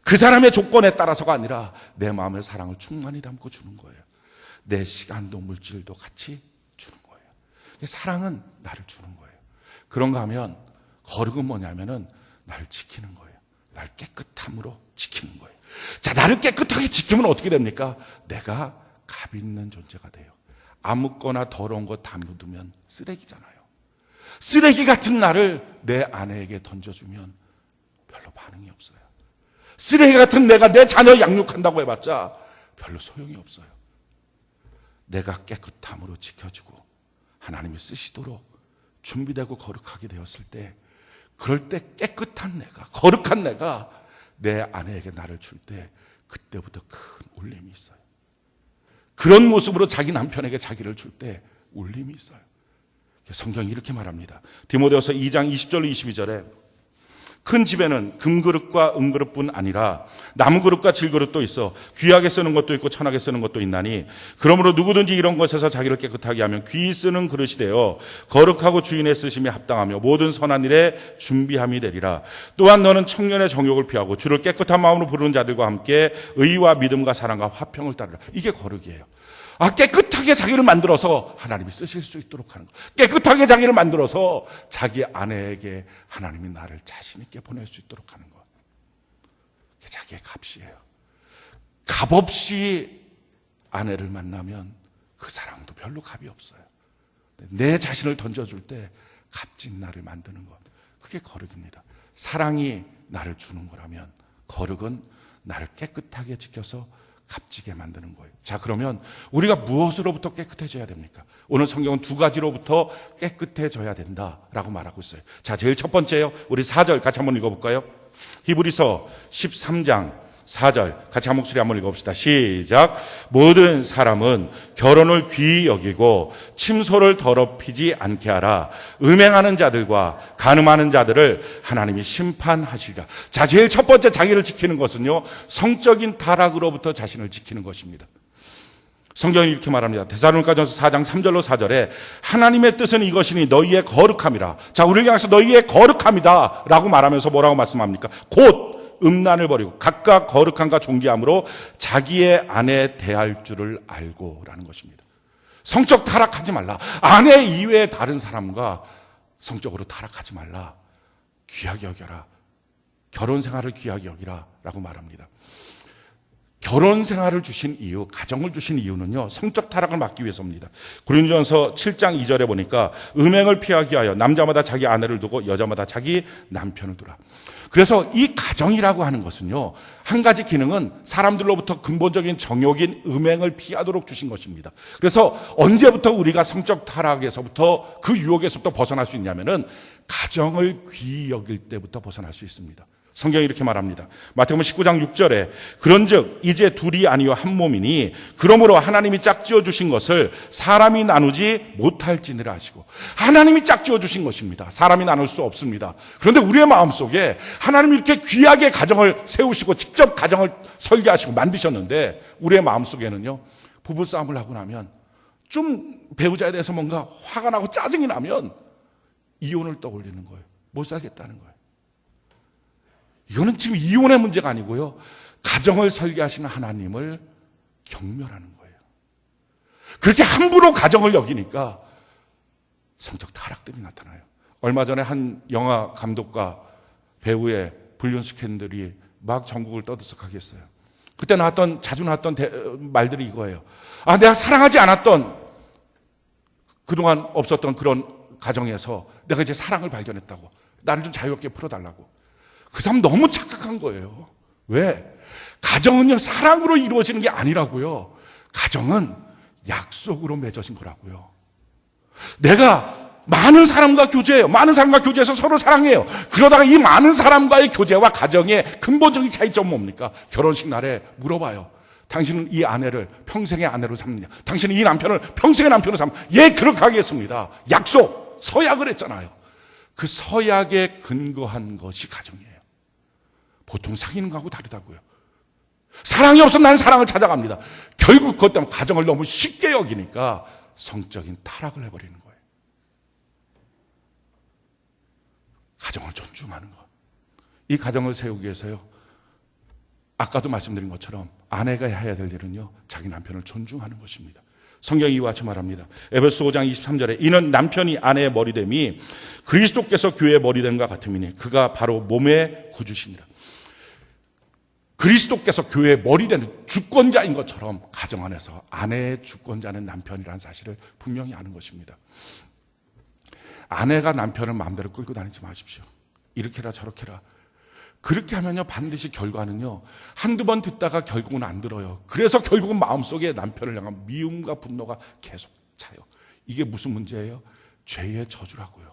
그 사람의 조건에 따라서가 아니라 내 마음의 사랑을 충만히 담고 주는 거예요. 내 시간도 물질도 같이 주는 거예요. 사랑은 나를 주는 거예요. 그런가 하면 거룩은 뭐냐면은 나를 지키는 거예요. 나를 깨끗함으로 지키는 거예요. 자, 나를 깨끗하게 지키면 어떻게 됩니까? 내가 값 있는 존재가 돼요. 아무거나 더러운 거 다 묻으면 쓰레기잖아요. 쓰레기 같은 나를 내 아내에게 던져주면 별로 반응이 없어요. 쓰레기 같은 내가 내 자녀 양육한다고 해봤자 별로 소용이 없어요. 내가 깨끗함으로 지켜주고 하나님이 쓰시도록 준비되고 거룩하게 되었을 때, 그럴 때 깨끗한 내가, 거룩한 내가 내 아내에게 나를 줄 때 그때부터 큰 울림이 있어요. 그런 모습으로 자기 남편에게 자기를 줄 때 울림이 있어요. 성경이 이렇게 말합니다. 디모데후서 2장 20절로 22절에 큰 집에는 금그릇과 은그릇뿐 아니라 나무그릇과 질그릇도 있어 귀하게 쓰는 것도 있고 천하게 쓰는 것도 있나니, 그러므로 누구든지 이런 것에서 자기를 깨끗하게 하면 귀히 쓰는 그릇이 되어 거룩하고 주인의 쓰심에 합당하며 모든 선한 일에 준비함이 되리라. 또한 너는 청년의 정욕을 피하고 주를 깨끗한 마음으로 부르는 자들과 함께 의와 믿음과 사랑과 화평을 따르라. 이게 거룩이에요. 깨끗하게 자기를 만들어서 하나님이 쓰실 수 있도록 하는 것. 깨끗하게 자기를 만들어서 자기 아내에게 하나님이 나를 자신 있게 보낼 수 있도록 하는 것. 그게 자기의 값이에요. 값 없이 아내를 만나면 그 사랑도 별로 값이 없어요. 내 자신을 던져줄 때 값진 나를 만드는 것. 그게 거룩입니다. 사랑이 나를 주는 거라면 거룩은 나를 깨끗하게 지켜서 값지게 만드는 거예요. 자, 그러면 우리가 무엇으로부터 깨끗해져야 됩니까? 오늘 성경은 두 가지로부터 깨끗해져야 된다라고 말하고 있어요. 자, 제일 첫 번째요. 우리 4절 같이 한번 읽어볼까요? 히브리서 13장 4절 같이 한 목소리 한번 읽어봅시다. 시작. 모든 사람은 결혼을 귀히 여기고 침소를 더럽히지 않게 하라. 음행하는 자들과 간음하는 자들을 하나님이 심판하시리라. 자, 제일 첫 번째 자기를 지키는 것은요, 성적인 타락으로부터 자신을 지키는 것입니다. 성경이 이렇게 말합니다. 데살로니가전서 4장 3절로 4절에 하나님의 뜻은 이것이니 너희의 거룩함이라. 자, 우리를 향해서 너희의 거룩함이다 라고 말하면서 뭐라고 말씀합니까? 곧 음란을 버리고 각각 거룩함과 존귀함으로 자기의 아내 대할 줄을 알고 라는 것입니다. 성적 타락하지 말라. 아내 이외의 다른 사람과 성적으로 타락하지 말라. 귀하게 여겨라. 결혼 생활을 귀하게 여기라 라고 말합니다. 결혼 생활을 주신 이유, 가정을 주신 이유는요, 성적 타락을 막기 위해서입니다. 고린도전서 7장 2절에 보니까 음행을 피하기 위하여 남자마다 자기 아내를 두고 여자마다 자기 남편을 두라. 그래서 이 가정이라고 하는 것은요, 한 가지 기능은 사람들로부터 근본적인 정욕인 음행을 피하도록 주신 것입니다. 그래서 언제부터 우리가 성적 타락에서부터 그 유혹에서부터 벗어날 수 있냐면은 가정을 귀히 여길 때부터 벗어날 수 있습니다. 성경이 이렇게 말합니다. 마태복음 19장 6절에 그런즉 이제 둘이 아니요 한 몸이니 그러므로 하나님이 짝지어 주신 것을 사람이 나누지 못할지니라 하시고, 하나님이 짝지어 주신 것입니다. 사람이 나눌 수 없습니다. 그런데 우리의 마음속에 하나님이 이렇게 귀하게 가정을 세우시고 직접 가정을 설계하시고 만드셨는데, 우리의 마음속에는요, 부부싸움을 하고 나면, 좀 배우자에 대해서 뭔가 화가 나고 짜증이 나면 이혼을 떠올리는 거예요. 못 살겠다는 거예요. 이거는 지금 이혼의 문제가 아니고요, 가정을 설계하시는 하나님을 경멸하는 거예요. 그렇게 함부로 가정을 여기니까 성적 타락들이 나타나요. 얼마 전에 한 영화 감독과 배우의 불륜 스캔들이 막 전국을 떠들썩하게 했어요. 그때 자주 나왔던 말들이 이거예요. 아, 내가 사랑하지 않았던, 그동안 없었던 그런 가정에서 내가 이제 사랑을 발견했다고, 나를 좀 자유롭게 풀어달라고. 그 사람 너무 착각한 거예요. 왜? 가정은요, 사랑으로 이루어지는 게 아니라고요. 가정은 약속으로 맺어진 거라고요. 내가 많은 사람과 교제해요. 많은 사람과 교제해서 서로 사랑해요. 그러다가 이 많은 사람과의 교제와 가정의 근본적인 차이점은 뭡니까? 결혼식 날에 물어봐요. 당신은 이 아내를 평생의 아내로 삼느냐? 당신은 이 남편을 평생의 남편으로 삼느냐? 예, 그렇게 하겠습니다. 약속, 서약을 했잖아요. 그 서약에 근거한 것이 가정이에요. 보통 사귀는 거하고 다르다고요. 사랑이 없어 난 사랑을 찾아갑니다. 결국 그것 때문에 가정을 너무 쉽게 여기니까 성적인 타락을 해버리는 거예요. 가정을 존중하는 것. 이 가정을 세우기 위해서요, 아까도 말씀드린 것처럼 아내가 해야 될 일은요, 자기 남편을 존중하는 것입니다. 성경이 이와 같이 말합니다. 에베소 5장 23절에 이는 남편이 아내의 머리됨이 그리스도께서 교회의 머리됨과 같음이니 그가 바로 몸의 구주시니라. 그리스도께서 교회의 머리되는 주권자인 것처럼 가정 안에서 아내의 주권자는 남편이라는 사실을 분명히 아는 것입니다. 아내가 남편을 마음대로 끌고 다니지 마십시오. 이렇게라 저렇게라. 그렇게 하면요, 반드시 결과는요, 한두 번 듣다가 결국은 안 들어요. 그래서 결국은 마음속에 남편을 향한 미움과 분노가 계속 차요. 이게 무슨 문제예요? 죄의 저주라고요.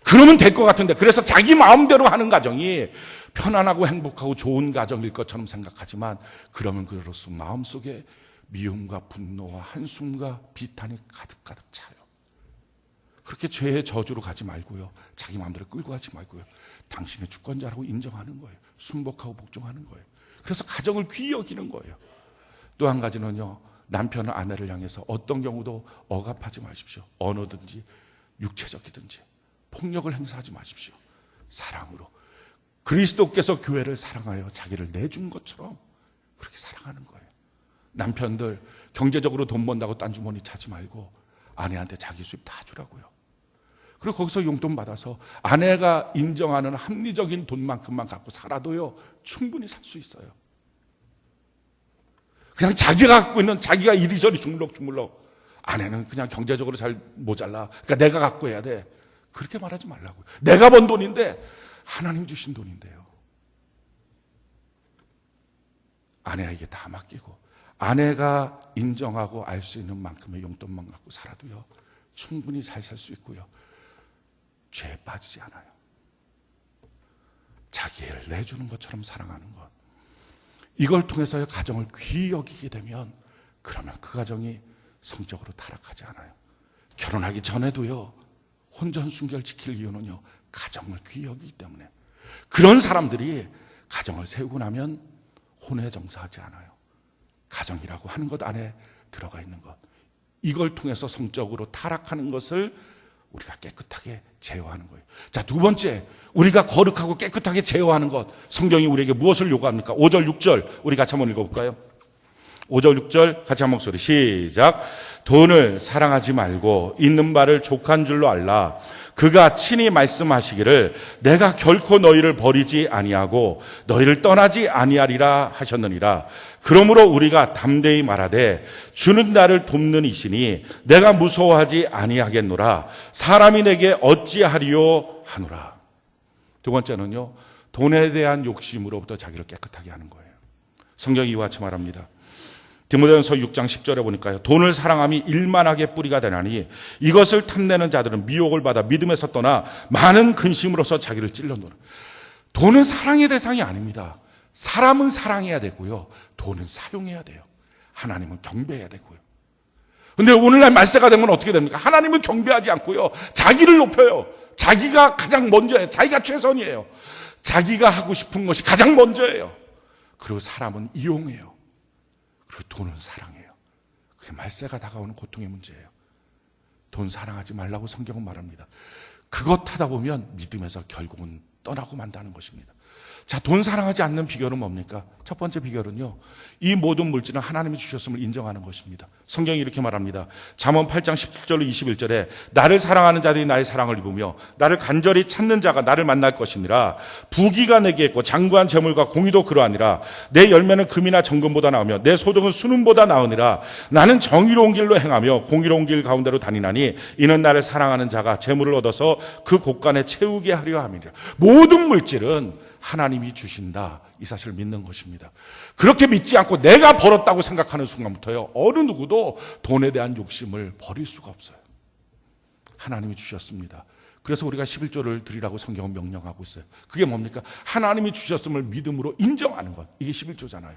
그러면 될 것 같은데, 그래서 자기 마음대로 하는 가정이 편안하고 행복하고 좋은 가정일 것처럼 생각하지만, 그러면 그럴수록 마음속에 미움과 분노와 한숨과 비탄이 가득가득 차요. 그렇게 죄의 저주로 가지 말고요, 자기 마음대로 끌고 가지 말고요, 당신의 주권자라고 인정하는 거예요. 순복하고 복종하는 거예요. 그래서 가정을 귀히 여기는 거예요. 또 한 가지는요, 남편은 아내를 향해서 어떤 경우도 억압하지 마십시오. 언어든지 육체적이든지 폭력을 행사하지 마십시오. 사랑으로. 그리스도께서 교회를 사랑하여 자기를 내준 것처럼 그렇게 사랑하는 거예요. 남편들 경제적으로 돈 번다고 딴 주머니 차지 말고 아내한테 자기 수입 다 주라고요. 그리고 거기서 용돈 받아서 아내가 인정하는 합리적인 돈만큼만 갖고 살아도요, 충분히 살 수 있어요. 그냥 자기가 갖고 있는, 자기가 이리저리 주물럭주물럭, 아내는 그냥 경제적으로 잘 모자라, 그러니까 내가 갖고 해야 돼, 그렇게 말하지 말라고요. 내가 번 돈인데 하나님 주신 돈인데요. 아내에게 다 맡기고 아내가 인정하고 알 수 있는 만큼의 용돈만 갖고 살아도요, 충분히 잘 살 수 있고요, 죄에 빠지지 않아요. 자기를 내주는 것처럼 사랑하는 것. 이걸 통해서 가정을 귀히 여기게 되면 그러면 그 가정이 성적으로 타락하지 않아요. 결혼하기 전에도요, 혼전순결 지킬 이유는요, 가정을 귀히 여기기 때문에. 그런 사람들이 가정을 세우고 나면 혼외 정사하지 않아요. 가정이라고 하는 것 안에 들어가 있는 것, 이걸 통해서 성적으로 타락하는 것을 우리가 깨끗하게 제어하는 거예요. 자, 두 번째, 우리가 거룩하고 깨끗하게 제어하는 것, 성경이 우리에게 무엇을 요구합니까? 5절 6절 우리 같이 한번 읽어볼까요? 5절 6절 같이 한 목소리 시작. 돈을 사랑하지 말고 있는 바를 족한 줄로 알라. 그가 친히 말씀하시기를 내가 결코 너희를 버리지 아니하고 너희를 떠나지 아니하리라 하셨느니라. 그러므로 우리가 담대히 말하되 주는 나를 돕는 이시니 내가 무서워하지 아니하겠노라. 사람이 내게 어찌하리요 하노라. 두 번째는요, 돈에 대한 욕심으로부터 자기를 깨끗하게 하는 거예요. 성경이 이와 같이 말합니다. 디모데전서 6장 10절에 보니까요, 돈을 사랑함이 일만하게 뿌리가 되나니 이것을 탐내는 자들은 미혹을 받아 믿음에서 떠나 많은 근심으로서 자기를 찔러노라. 돈은 사랑의 대상이 아닙니다. 사람은 사랑해야 되고요, 돈은 사용해야 돼요. 하나님은 경배해야 되고요. 근데 오늘날 말세가 되면 어떻게 됩니까? 하나님을 경배하지 않고요, 자기를 높여요. 자기가 가장 먼저예요. 자기가 최선이에요. 자기가 하고 싶은 것이 가장 먼저예요. 그리고 사람은 이용해요. 그리고 돈은 사랑해요. 그게 말세가 다가오는 고통의 문제예요. 돈 사랑하지 말라고 성경은 말합니다. 그것 하다 보면 믿음에서 결국은 떠나고 만다는 것입니다. 자, 돈 사랑하지 않는 비결은 뭡니까? 첫 번째 비결은요, 이 모든 물질은 하나님이 주셨음을 인정하는 것입니다. 성경이 이렇게 말합니다. 잠언 8장 17절로 21절에 나를 사랑하는 자들이 나의 사랑을 입으며 나를 간절히 찾는 자가 나를 만날 것이니라. 부귀가 내게 있고 장구한 재물과 공의도 그러하니라. 내 열매는 금이나 정금보다 나으며 내 소득은 순음보다 나으니라. 나는 정의로운 길로 행하며 공의로운 길 가운데로 다니나니 이는 나를 사랑하는 자가 재물을 얻어서 그 곳간에 채우게 하려 함이니라. 모든 물질은 하나님이 주신다, 이 사실을 믿는 것입니다. 그렇게 믿지 않고 내가 벌었다고 생각하는 순간부터요, 어느 누구도 돈에 대한 욕심을 버릴 수가 없어요. 하나님이 주셨습니다. 그래서 우리가 11조를 드리라고 성경은 명령하고 있어요. 그게 뭡니까? 하나님이 주셨음을 믿음으로 인정하는 것, 이게 11조잖아요.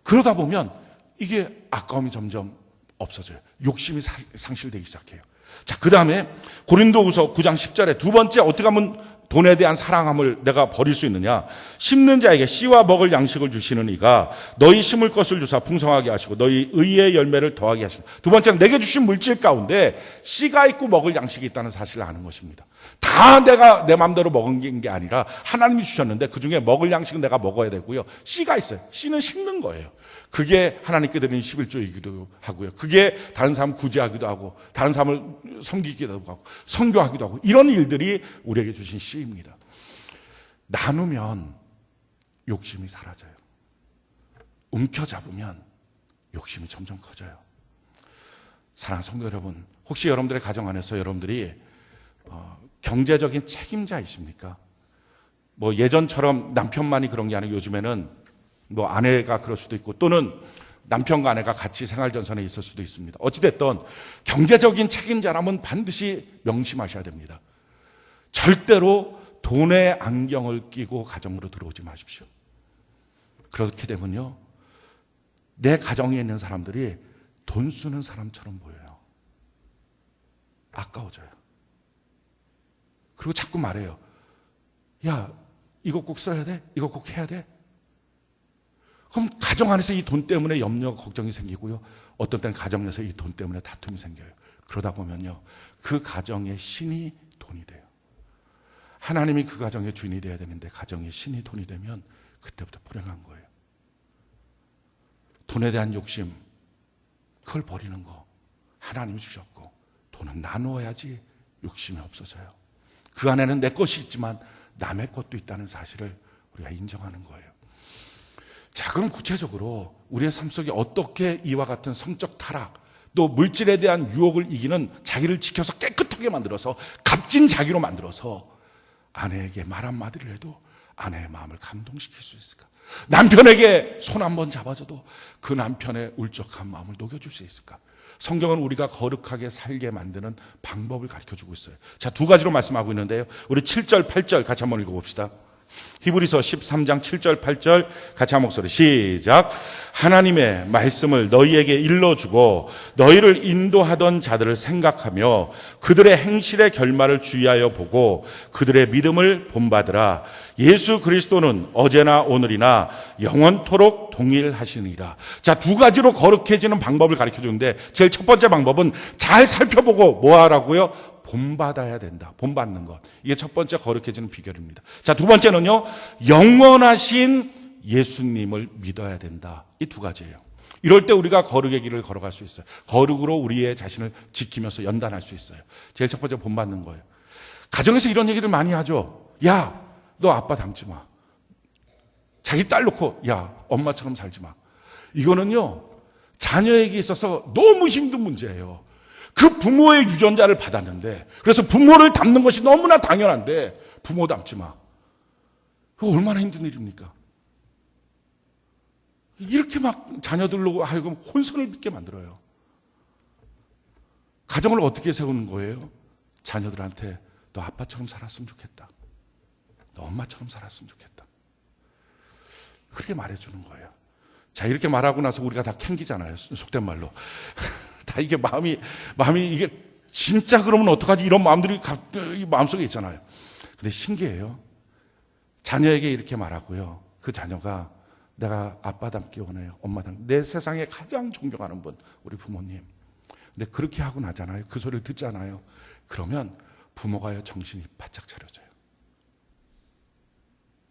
그러다 보면 이게 아까움이 점점 없어져요. 욕심이 상실되기 시작해요. 자, 그 다음에 고린도후서 9장 10절에 두 번째, 어떻게 하면 돈에 대한 사랑함을 내가 버릴 수 있느냐? 심는 자에게 씨와 먹을 양식을 주시는 이가 너희 심을 것을 주사 풍성하게 하시고 너희 의의 열매를 더하게 하시는. 두 번째는 내게 주신 물질 가운데 씨가 있고 먹을 양식이 있다는 사실을 아는 것입니다. 다 내가 내 마음대로 먹은 게 아니라 하나님이 주셨는데 그중에 먹을 양식은 내가 먹어야 되고요, 씨가 있어요. 씨는 심는 거예요. 그게 하나님께 드리는 11조이기도 하고요, 그게 다른 사람 구제하기도 하고 다른 사람을 섬기기도 하고 선교하기도 하고, 이런 일들이 우리에게 주신 씨입니다. 나누면 욕심이 사라져요. 움켜잡으면 욕심이 점점 커져요. 사랑하는 성도 여러분, 혹시 여러분들의 가정 안에서 여러분들이 경제적인 책임자이십니까? 뭐 예전처럼 남편만이 그런 게 아니고 요즘에는 뭐 아내가 그럴 수도 있고 또는 남편과 아내가 같이 생활전선에 있을 수도 있습니다. 어찌됐든 경제적인 책임자라면 반드시 명심하셔야 됩니다. 절대로 돈의 안경을 끼고 가정으로 들어오지 마십시오. 그렇게 되면요, 내 가정에 있는 사람들이 돈 쓰는 사람처럼 보여요. 아까워져요. 그리고 자꾸 말해요. 야, 이거 꼭 써야 돼? 이거 꼭 해야 돼? 그럼 가정 안에서 이 돈 때문에 염려, 걱정이 생기고요, 어떤 때는 가정 내에서 이 돈 때문에 다툼이 생겨요. 그러다 보면요, 그 가정의 신이 돈이 돼요. 하나님이 그 가정의 주인이 돼야 되는데 가정의 신이 돈이 되면 그때부터 불행한 거예요. 돈에 대한 욕심, 그걸 버리는 거 하나님이 주셨고, 돈은 나누어야지 욕심이 없어져요. 그 안에는 내 것이 있지만 남의 것도 있다는 사실을 우리가 인정하는 거예요. 자, 그럼 구체적으로 우리의 삶 속에 어떻게 이와 같은 성적 타락, 또 물질에 대한 유혹을 이기는 자기를 지켜서 깨끗하게 만들어서 값진 자기로 만들어서 아내에게 말 한마디를 해도 아내의 마음을 감동시킬 수 있을까? 남편에게 손 한번 잡아줘도 그 남편의 울적한 마음을 녹여줄 수 있을까? 성경은 우리가 거룩하게 살게 만드는 방법을 가르쳐주고 있어요. 자, 두 가지로 말씀하고 있는데요, 우리 7절, 8절 같이 한번 읽어봅시다. 히브리서 13장 7절 8절 같이 한 목소리 시작. 하나님의 말씀을 너희에게 일러주고 너희를 인도하던 자들을 생각하며 그들의 행실의 결말을 주의하여 보고 그들의 믿음을 본받으라. 예수 그리스도는 어제나 오늘이나 영원토록 동일하시니라. 자, 두 가지로 거룩해지는 방법을 가르쳐 주는데 제일 첫 번째 방법은 잘 살펴보고 뭐 하라고요? 본받아야 된다. 본받는 것. 이게 첫 번째 거룩해지는 비결입니다. 자, 두 번째는요. 영원하신 예수님을 믿어야 된다. 이 두 가지예요. 이럴 때 우리가 거룩의 길을 걸어갈 수 있어요. 거룩으로 우리의 자신을 지키면서 연단할 수 있어요. 제일 첫 번째 본받는 거예요. 가정에서 이런 얘기를 많이 하죠. 야, 너 아빠 닮지 마. 자기 딸 놓고 야, 엄마처럼 살지 마. 이거는요. 자녀에게 있어서 너무 힘든 문제예요. 그 부모의 유전자를 받았는데 그래서 부모를 닮는 것이 너무나 당연한데 부모 닮지 마. 그거 얼마나 힘든 일입니까? 이렇게 막 자녀들로 하여금 혼선을 빚게 만들어요. 가정을 어떻게 세우는 거예요? 자녀들한테 너 아빠처럼 살았으면 좋겠다. 너 엄마처럼 살았으면 좋겠다. 그렇게 말해주는 거예요. 자, 이렇게 말하고 나서 우리가 다 캥기잖아요. 속된 말로. 다 이게 마음이 이게 진짜 그러면 어떡하지? 이런 마음들이 마음속에 있잖아요. 근데 신기해요. 자녀에게 이렇게 말하고요. 그 자녀가 내가 아빠 닮기 원해요. 엄마 닮기. 내 세상에 가장 존경하는 분, 우리 부모님. 근데 그렇게 하고 나잖아요. 그 소리를 듣잖아요. 그러면 부모가요 정신이 바짝 차려져요.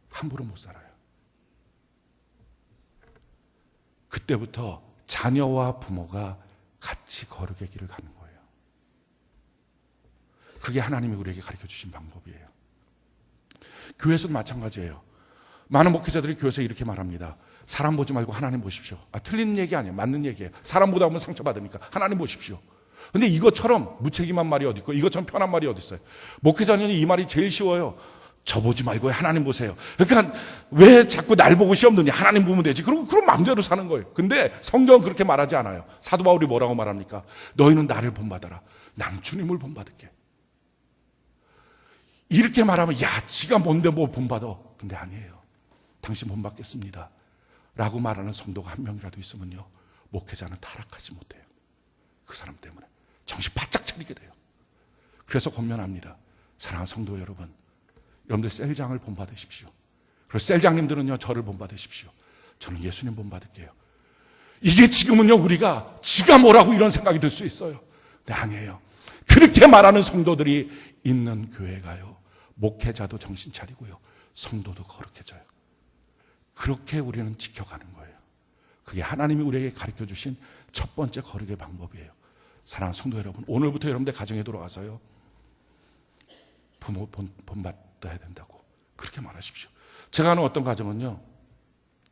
함부로 못 살아요. 그때부터 자녀와 부모가 같이 거룩의 길을 가는 거예요. 그게 하나님이 우리에게 가르쳐 주신 방법이에요. 교회에서도 마찬가지예요. 많은 목회자들이 교회에서 이렇게 말합니다. 사람 보지 말고 하나님 보십시오. 틀린 얘기 아니에요. 맞는 얘기예요. 사람 보다 보면 상처받으니까 하나님 보십시오. 근데 이것처럼 무책임한 말이 어디 있고 이것처럼 편한 말이 어디 있어요. 목회자는 이 말이 제일 쉬워요. 저 보지 말고 하나님 보세요. 그러니까 왜 자꾸 날 보고 시험 드냐? 하나님 보면 되지. 그럼 마음대로 사는 거예요. 근데 성경은 그렇게 말하지 않아요. 사도 바울이 뭐라고 말합니까? 너희는 나를 본받아라. 난 주님을 본받을게. 이렇게 말하면 야, 지가 뭔데 뭐 본받아. 근데 아니에요. 당신 본받겠습니다. 라고 말하는 성도가 한 명이라도 있으면요. 목회자는 타락하지 못해요. 그 사람 때문에. 정신 바짝 차리게 돼요. 그래서 권면합니다. 사랑하는 성도 여러분. 여러분들 셀장을 본받으십시오. 그리고 셀장님들은요 저를 본받으십시오. 저는 예수님 본받을게요. 이게 지금은요 우리가 지가 뭐라고 이런 생각이 들 수 있어요. 근데 아니에요. 그렇게 말하는 성도들이 있는 교회가요 목회자도 정신 차리고요 성도도 거룩해져요. 그렇게 우리는 지켜가는 거예요. 그게 하나님이 우리에게 가르쳐 주신 첫 번째 거룩의 방법이에요. 사랑하는 성도 여러분, 오늘부터 여러분들 가정에 들어와서요 부모 본받아야 된다고 그렇게 말하십시오. 제가 아는 어떤 가정은요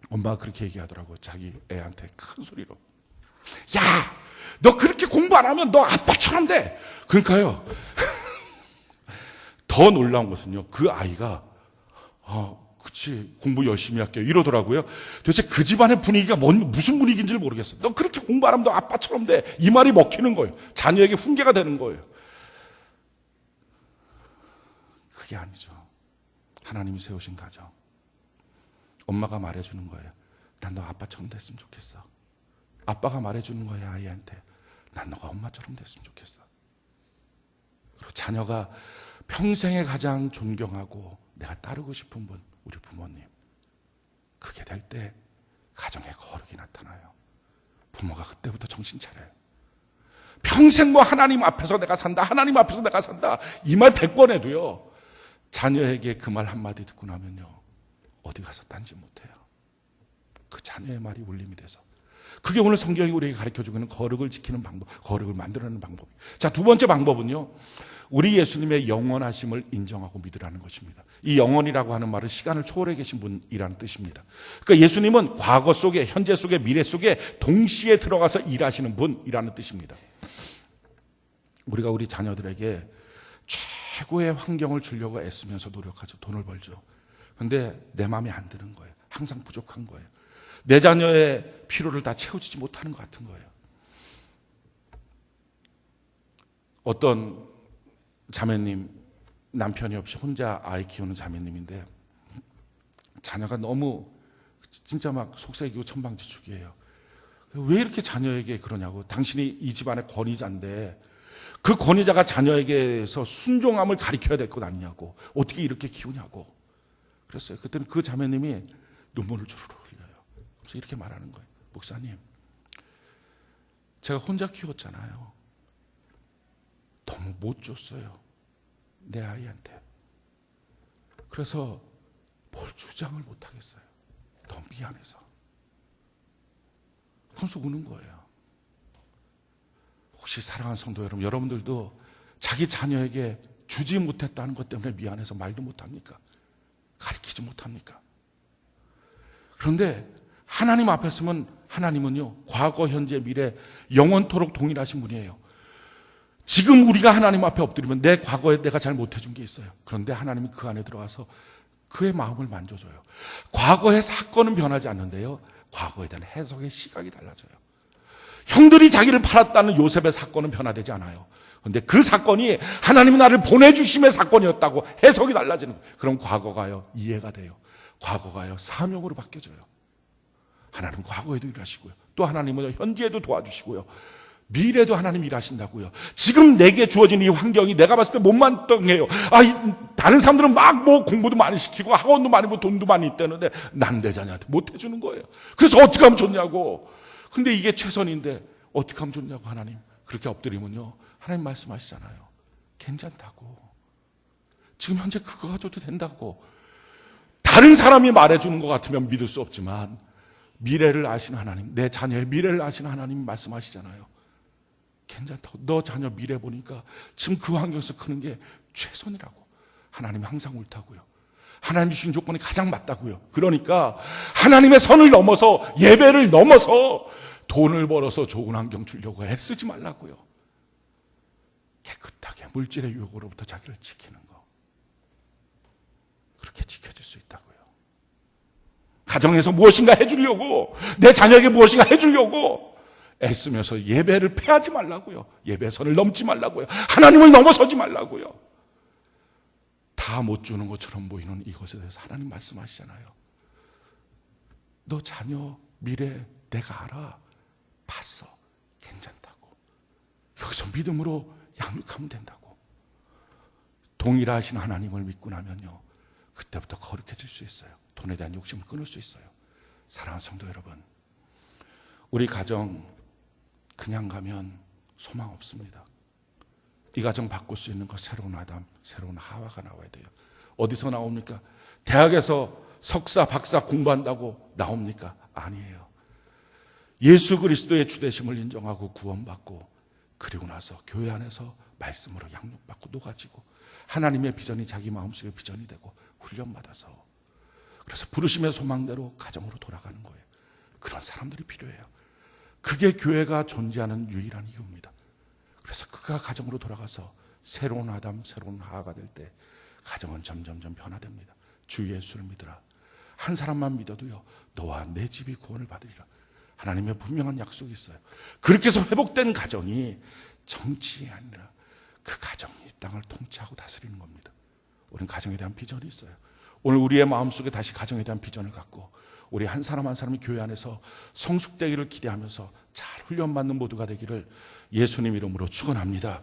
엄마가 그렇게 얘기하더라고요. 자기 애한테 큰 소리로 야, 너 그렇게 공부 안 하면 너 아빠처럼 돼. 그러니까요 더 놀라운 것은요 그 아이가 그치 공부 열심히 할게요 이러더라고요. 도대체 그 집안의 분위기가 무슨 분위기인지를 모르겠어요. 너 그렇게 공부 안 하면 너 아빠처럼 돼. 이 말이 먹히는 거예요. 자녀에게 훈계가 되는 거예요. 그게 아니죠. 하나님이 세우신 가정. 엄마가 말해주는 거예요. 난 너 아빠처럼 됐으면 좋겠어. 아빠가 말해주는 거예요. 아이한테. 난 너가 엄마처럼 됐으면 좋겠어. 그리고 자녀가 평생에 가장 존경하고 내가 따르고 싶은 분, 우리 부모님. 그게 될 때 가정에 거룩이 나타나요. 부모가 그때부터 정신 차려요. 평생 뭐 하나님 앞에서 내가 산다. 하나님 앞에서 내가 산다. 이 말 100번 해도요. 자녀에게 그 말 한마디 듣고 나면요. 어디 가서 딴짓 못해요. 그 자녀의 말이 울림이 돼서. 그게 오늘 성경이 우리에게 가르쳐주고 있는 거룩을 지키는 방법, 거룩을 만들어내는 방법이에요. 자, 두 번째 방법은요. 우리 예수님의 영원하심을 인정하고 믿으라는 것입니다. 이 영원이라고 하는 말은 시간을 초월해 계신 분이라는 뜻입니다. 그러니까 예수님은 과거 속에, 현재 속에, 미래 속에 동시에 들어가서 일하시는 분이라는 뜻입니다. 우리가 우리 자녀들에게 최고의 환경을 주려고 애쓰면서 노력하죠. 돈을 벌죠. 그런데 내 마음에 안 드는 거예요. 항상 부족한 거예요. 내 자녀의 필요를 다 채워주지 못하는 것 같은 거예요. 어떤 자매님, 남편이 없이 혼자 아이 키우는 자매님인데 자녀가 너무 진짜 막 속삭이고 천방지축이에요. 왜 이렇게 자녀에게 그러냐고. 당신이 이 집안의 권위자인데 그 권위자가 자녀에게서 순종함을 가르쳐야 될 것 아니냐고. 어떻게 이렇게 키우냐고. 그랬어요. 그때는 그 자매님이 눈물을 주르르 흘려요. 그래서 이렇게 말하는 거예요. 목사님, 제가 혼자 키웠잖아요. 너무 못 줬어요. 내 아이한테. 그래서 뭘 주장을 못 하겠어요. 너무 미안해서. 그래서 우는 거예요. 혹시 사랑하는 성도 여러분, 여러분들도 자기 자녀에게 주지 못했다는 것 때문에 미안해서 말도 못합니까? 가르치지 못합니까? 그런데 하나님 앞에 서면 하나님은요, 과거, 현재, 미래 영원토록 동일하신 분이에요. 지금 우리가 하나님 앞에 엎드리면 내 과거에 내가 잘 못해준 게 있어요. 그런데 하나님이 그 안에 들어가서 그의 마음을 만져줘요. 과거의 사건은 변하지 않는데요, 과거에 대한 해석의 시각이 달라져요. 형들이 자기를 팔았다는 요셉의 사건은 변화되지 않아요. 그런데 그 사건이 하나님이 나를 보내주심의 사건이었다고 해석이 달라지는 거예요. 그럼 과거가요, 이해가 돼요. 과거가요, 사명으로 바뀌어져요. 하나님은 과거에도 일하시고요, 또 하나님은 현재에도 도와주시고요, 미래도 하나님 일하신다고요. 지금 내게 주어진 이 환경이 내가 봤을 때 못만땅해요. 다른 사람들은 막 뭐 공부도 많이 시키고 학원도 많이 뭐 돈도 많이 있다는데 난 내 자녀한테 못 해주는 거예요. 그래서 어떻게 하면 좋냐고. 근데 이게 최선인데 어떻게 하면 좋냐고. 하나님 그렇게 엎드리면요, 하나님 말씀하시잖아요. 괜찮다고. 지금 현재 그거 가져도 된다고. 다른 사람이 말해주는 것 같으면 믿을 수 없지만 미래를 아시는 하나님, 내 자녀의 미래를 아시는 하나님이 말씀하시잖아요. 괜찮다고. 너 자녀 미래 보니까 지금 그 환경에서 크는 게 최선이라고. 하나님이 항상 옳다고요. 하나님 주신 조건이 가장 맞다고요. 그러니까 하나님의 선을 넘어서, 예배를 넘어서 돈을 벌어서 좋은 환경 주려고 애쓰지 말라고요. 깨끗하게 물질의 유혹으로부터 자기를 지키는 거, 그렇게 지켜질 수 있다고요. 가정에서 무엇인가 해주려고, 내 자녀에게 무엇인가 해주려고 애쓰면서 예배를 패하지 말라고요. 예배의 선을 넘지 말라고요. 하나님을 넘어서지 말라고요. 다 못 주는 것처럼 보이는 이것에 대해서 하나님 말씀하시잖아요. 너 자녀 미래 내가 알아. 봤어. 괜찮다고. 여기서 믿음으로 양육하면 된다고. 동일하신 하나님을 믿고 나면요, 그때부터 거룩해질 수 있어요. 돈에 대한 욕심을 끊을 수 있어요. 사랑하는 성도 여러분, 우리 가정 그냥 가면 소망 없습니다. 이 가정 바꿀 수 있는 것, 새로운 아담, 새로운 하와가 나와야 돼요. 어디서 나옵니까? 대학에서 석사, 박사 공부한다고 나옵니까? 아니에요. 예수 그리스도의 주되심을 인정하고 구원받고, 그리고 나서 교회 안에서 말씀으로 양육받고 녹아지고, 하나님의 비전이 자기 마음속의 비전이 되고 훈련받아서, 그래서 부르심의 소망대로 가정으로 돌아가는 거예요. 그런 사람들이 필요해요. 그게 교회가 존재하는 유일한 이유입니다. 그래서 그가 가정으로 돌아가서 새로운 아담, 새로운 하하가 될 때 가정은 점점점 변화됩니다. 주 예수를 믿으라. 한 사람만 믿어도요, 너와 내 집이 구원을 받으리라. 하나님의 분명한 약속이 있어요. 그렇게 해서 회복된 가정이 정치이 아니라 그 가정이 이 땅을 통치하고 다스리는 겁니다. 우리는 가정에 대한 비전이 있어요. 오늘 우리의 마음속에 다시 가정에 대한 비전을 갖고 우리 한 사람 한 사람이 교회 안에서 성숙되기를 기대하면서 잘 훈련받는 모두가 되기를 예수님 이름으로 축원합니다.